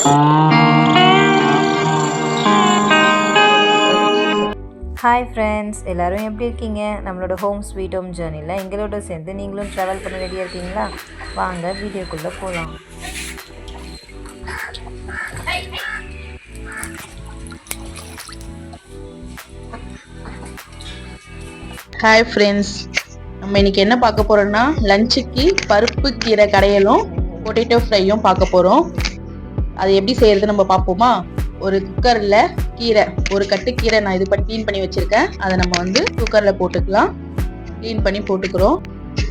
Hi friends, எல்லோரும் எப்படி இருக்கீங்க? நம்மளோட ஹோம் ஸ்வீட் ஹோம் ஜேர்னியில் எங்களோட சேர்ந்து நீங்களும் ட்ராவல் பண்ண ரெடியாக இருக்கீங்களா? வாங்க வீடியோக்குள்ளே போகலாம். ஹாய் ஃப்ரெண்ட்ஸ், நம்ம இன்றைக்கி என்ன பார்க்க போகிறோம்னா லஞ்சுக்கு பருப்பு கீரை கடையலும் பொட்டேட்டோ ஃப்ரையும் பார்க்க போகிறோம். அது எப்படி செய்கிறது நம்ம பார்ப்போமா? ஒரு குக்கரில் கீரை, ஒரு கட்டு கீரை நான் இது பண்ணி க்ளீன் பண்ணி வச்சுருக்கேன். அதை நம்ம வந்து குக்கரில் போட்டுக்கலாம். க்ளீன் பண்ணி போட்டுக்கிறோம்.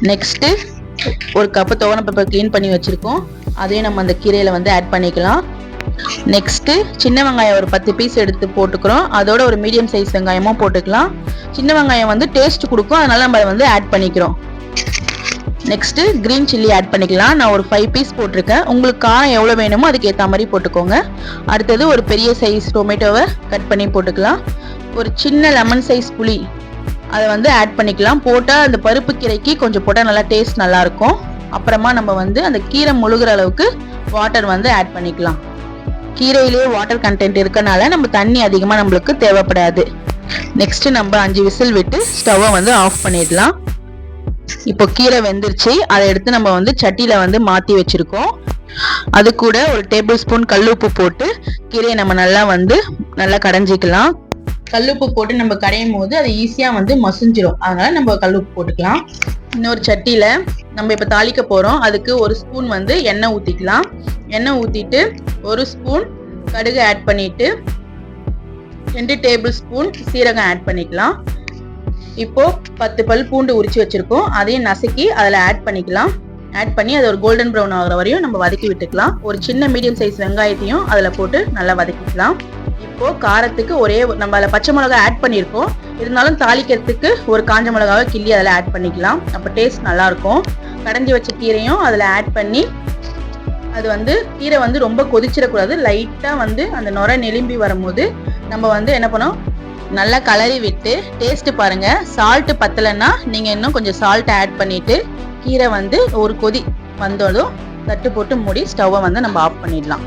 நெக்ஸ்ட்டு ஒரு கப்பு துவரம் பருப்பு க்ளீன் பண்ணி வச்சுருக்கோம். அதையும் நம்ம அந்த கீரையில் வந்து ஆட் பண்ணிக்கலாம். நெக்ஸ்ட்டு சின்ன வெங்காயம் ஒரு 10 பீஸ் எடுத்து போட்டுக்கிறோம். அதோட ஒரு மீடியம் சைஸ் வெங்காயமும் போட்டுக்கலாம். சின்ன வெங்காயம் வந்து டேஸ்ட் கொடுக்கும், அதனால நம்ம அதை வந்து ஆட் பண்ணிக்கிறோம். நெக்ஸ்ட்டு க்ரீன் சில்லி ஆட் பண்ணிக்கலாம். நான் ஒரு 5 பீஸ் போட்டிருக்கேன். உங்களுக்கு காரம் எவ்வளோ வேணுமோ அதுக்கு ஏற்ற மாதிரி போட்டுக்கோங்க. அடுத்தது ஒரு பெரிய சைஸ் டொமேட்டோவை கட் பண்ணி போட்டுக்கலாம். ஒரு சின்ன லெமன் சைஸ் புளி அதை வந்து ஆட் பண்ணிக்கலாம். போட்டால் அந்த பருப்பு கீரைக்கு கொஞ்சம் போட்டால் நல்லா டேஸ்ட் நல்லாயிருக்கும். அப்புறமா நம்ம வந்து அந்த கீரை முழுகிற அளவுக்கு வாட்டர் வந்து ஆட் பண்ணிக்கலாம். கீரையிலேயே வாட்டர் கண்டென்ட் இருக்கனால நம்ம தண்ணி அதிகமாக நம்மளுக்கு தேவைப்படாது. நெக்ஸ்ட்டு நம்ம 5 விசில் விட்டு ஸ்டவ்வை வந்து ஆஃப் பண்ணிடலாம். இப்போ கீரை வெந்துருச்சு. அதை எடுத்து நம்ம வந்து சட்டியில் வந்து மாற்றி வச்சுருக்கோம். அது கூட ஒரு டேபிள் ஸ்பூன் கல்லுப்பு போட்டு கீரையை நம்ம நல்லா கடைஞ்சிக்கலாம். கல்லுப்பு போட்டு நம்ம கடையும் போது அது ஈஸியாக வந்து மசிஞ்சிடும். அதனால நம்ம கல்லுப்பு போட்டுக்கலாம். இன்னொரு சட்டியில் நம்ம இப்போ தாளிக்க போகிறோம். அதுக்கு ஒரு ஸ்பூன் வந்து எண்ணெய் ஊற்றிக்கலாம். எண்ணெய் ஊற்றிட்டு ஒரு ஸ்பூன் கடுகு ஆட் பண்ணிவிட்டு 2 டேபிள் ஸ்பூன் சீரகம் ஆட் பண்ணிக்கலாம். இப்போ 10 பல் பூண்டு உரிச்சு வச்சிருக்கோம். அதையும் நசுக்கி அதில் ஆட் பண்ணிக்கலாம். ஆட் பண்ணி அதை ஒரு கோல்டன் ப்ரௌன் ஆகிற வரையும் நம்ம வதக்கி விட்டுக்கலாம். ஒரு சின்ன மீடியம் சைஸ் வெங்காயத்தையும் அதில் போட்டு நல்லா வதக்கிக்கலாம். இப்போ காரத்துக்கு நம்ம அதில் பச்சை மிளகா ஆட் பண்ணியிருக்கோம். இருந்தாலும் தாளிக்கிறதுக்கு ஒரு காஞ்ச மிளகாவை கிள்ளி அதில் ஆட் பண்ணிக்கலாம். அப்போ டேஸ்ட் நல்லாயிருக்கும். கடைஞ்சி வச்ச கீரையும் அதில் ஆட் பண்ணி அது வந்து கீரை வந்து ரொம்ப கொதிச்சிடக்கூடாது. லைட்டாக வந்து அந்த நுரை நெலும்பி வரும்போது நம்ம வந்து என்ன பண்ணோம், நல்லா கலரி விட்டு டேஸ்ட்டு பாருங்கள். சால்ட்டு பத்தலைன்னா நீங்கள் இன்னும் கொஞ்சம் சால்ட் ஆட் பண்ணிவிட்டு கீரை வந்து ஒரு கொதி வந்ததும் தட்டு போட்டு மூடி ஸ்டவ்வை வந்து நம்ம ஆஃப் பண்ணிடலாம்.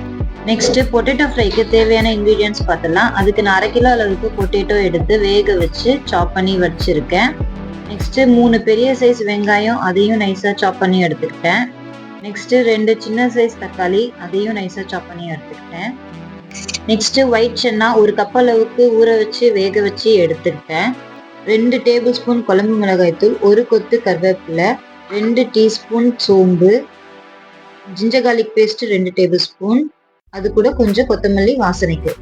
நெக்ஸ்ட்டு பொட்டேட்டோ ஃப்ரைக்கு தேவையான இன்க்ரீடியன்ட்ஸ் பார்த்தலாம். அதுக்கு நான் 1/2 கிலோ அளவுக்கு பொட்டேட்டோ எடுத்து வேக வச்சு சாப் பண்ணி வச்சுருக்கேன். நெக்ஸ்ட்டு 3 பெரிய சைஸ் வெங்காயம், அதையும் நைஸாக சாப் பண்ணி எடுத்துக்கிட்டேன். நெக்ஸ்ட்டு 2 சின்ன சைஸ் தக்காளி, அதையும் நைஸாக சாப் பண்ணி எடுத்துக்கிட்டேன். நெக்ஸ்ட்டு ஒயிட் சன்னா ஒரு கப் அளவுக்கு ஊற வச்சு வேக வச்சு எடுத்துக்கிட்டேன். 2 டேபிள் ஸ்பூன் குழம்பு மிளகாய்த்தூள், 1 கொத்து கருவேப்பிலை, 2 டீஸ்பூன் சோம்பு, ginger garlic paste 2 tablespoon, அது கூட கொஞ்சம் கொத்தமல்லி வாசனைக்கு.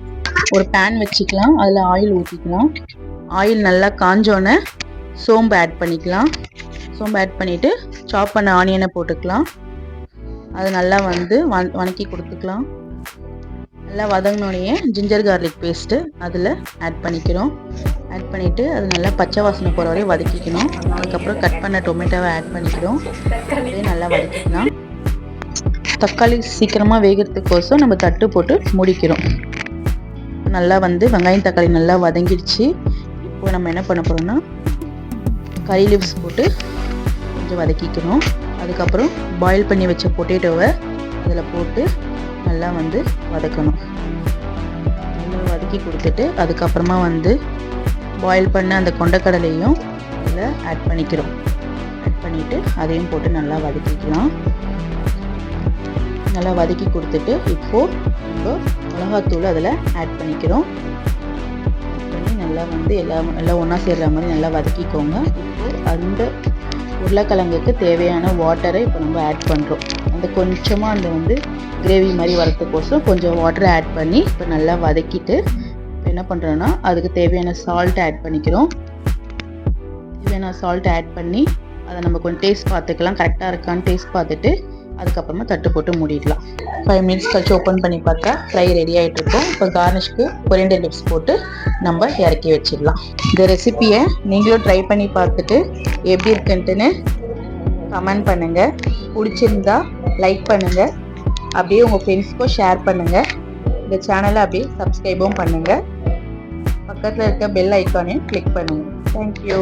ஒரு பேன் வச்சுக்கலாம். அதில் ஆயில் ஊற்றிக்கலாம். ஆயில் நல்லா காஞ்சோன்னே சோம்பு ஆட் பண்ணிக்கலாம். சோம்பு ஆட் பண்ணிவிட்டு சாப் பண்ண ஆனியனை போட்டுக்கலாம். அது நல்லா வந்து வதக்கி கொடுத்துக்கலாம். நல்லா வதங்கினோடனே ஜிஞ்சர் கார்லிக் பேஸ்ட்டு அதில் ஆட் பண்ணிக்கிறோம். ஆட் பண்ணிவிட்டு அது நல்லா பச்சை வாசனை போகிற வரையும் வதக்கிக்கணும். அதுக்கப்புறம் கட் பண்ண டொமேட்டோவை ஆட் பண்ணிக்கிறோம். அதே நல்லா வதக்கிக்கலாம். தக்காளி சீக்கிரமாக வேகிறதுக்கோசம் நம்ம தட்டு போட்டு முடிக்கிறோம். நல்லா வந்து வெங்காயம் தக்காளி நல்லா வதங்கிடுச்சு. இப்போ நம்ம என்ன பண்ண போகிறோம்னா கறி லீவ்ஸ் போட்டு கொஞ்சம் வதக்கிக்கணும். அதுக்கப்புறம் பாயில் பண்ணி வச்ச பொட்டேட்டோவை அதில் போட்டு நல்லா வந்து வதக்கணும். நல்லா வதக்கி கொடுத்துட்டு அதுக்கப்புறமா வந்து பாயில் பண்ண அந்த கொண்டைக்கடலையும் அதில் ஆட் பண்ணிக்கிறோம். ஆட் பண்ணிவிட்டு அதையும் போட்டு நல்லா வதக்கிக்கலாம். நல்லா வதக்கி கொடுத்துட்டு இப்போது நம்ம மிளகாத்தூள் அதில் ஆட் பண்ணிக்கிறோம். பண்ணி நல்லா வந்து எல்லாம் ஒன்றா சேர்கிற மாதிரி நல்லா வதக்கிக்கோங்க. இப்போது அந்த உருளைக்கிழங்குக்கு தேவையான வாட்டரை இப்போ நம்ம ஆட் பண்ணுறோம். அந்த கொஞ்சமாக அந்த வந்து கிரேவி மாதிரி வரத்துக்கோசம் கொஞ்சம் வாட்டரை ஆட் பண்ணி இப்போ நல்லா வதக்கிட்டு இப்போ என்ன பண்ணுறோன்னா அதுக்கு தேவையான சால்ட் ஆட் பண்ணிக்கிறோம். தேவையான சால்ட் ஆட் பண்ணி அதை நம்ம கொஞ்சம் டேஸ்ட் பார்த்துக்கலாம். கரெக்டாக இருக்கான்னு டேஸ்ட் பார்த்துட்டு அதுக்கப்புறமா தட்டு போட்டு மூடிடலாம். 5 மினிட்ஸ் கழிச்சு ஓப்பன் பண்ணி பார்த்தா ஃப்ரை ரெடி ஆகிட்டு இருக்கும். இப்போ கார்னிஷ்க்கு கொரியண்டர் லீவ்ஸ் போட்டு நம்ம இறக்கி வச்சிடலாம். இந்த ரெசிப்பியை நீங்களும் ட்ரை பண்ணி பார்த்துட்டு எப்படி இருக்குன்ட்டுன்னு கமெண்ட் பண்ணுங்கள். பிடிச்சிருந்தா லைக் பண்ணுங்கள். அப்படியே உங்கள் ஃப்ரெண்ட்ஸ்க்கும் ஷேர் பண்ணுங்கள். இந்த சேனலை அப்படியே சப்ஸ்கிரைபும் பண்ணுங்கள். பக்கத்தில் இருக்க பெல் ஐக்கானையும் கிளிக் பண்ணுங்கள். தேங்க்யூ.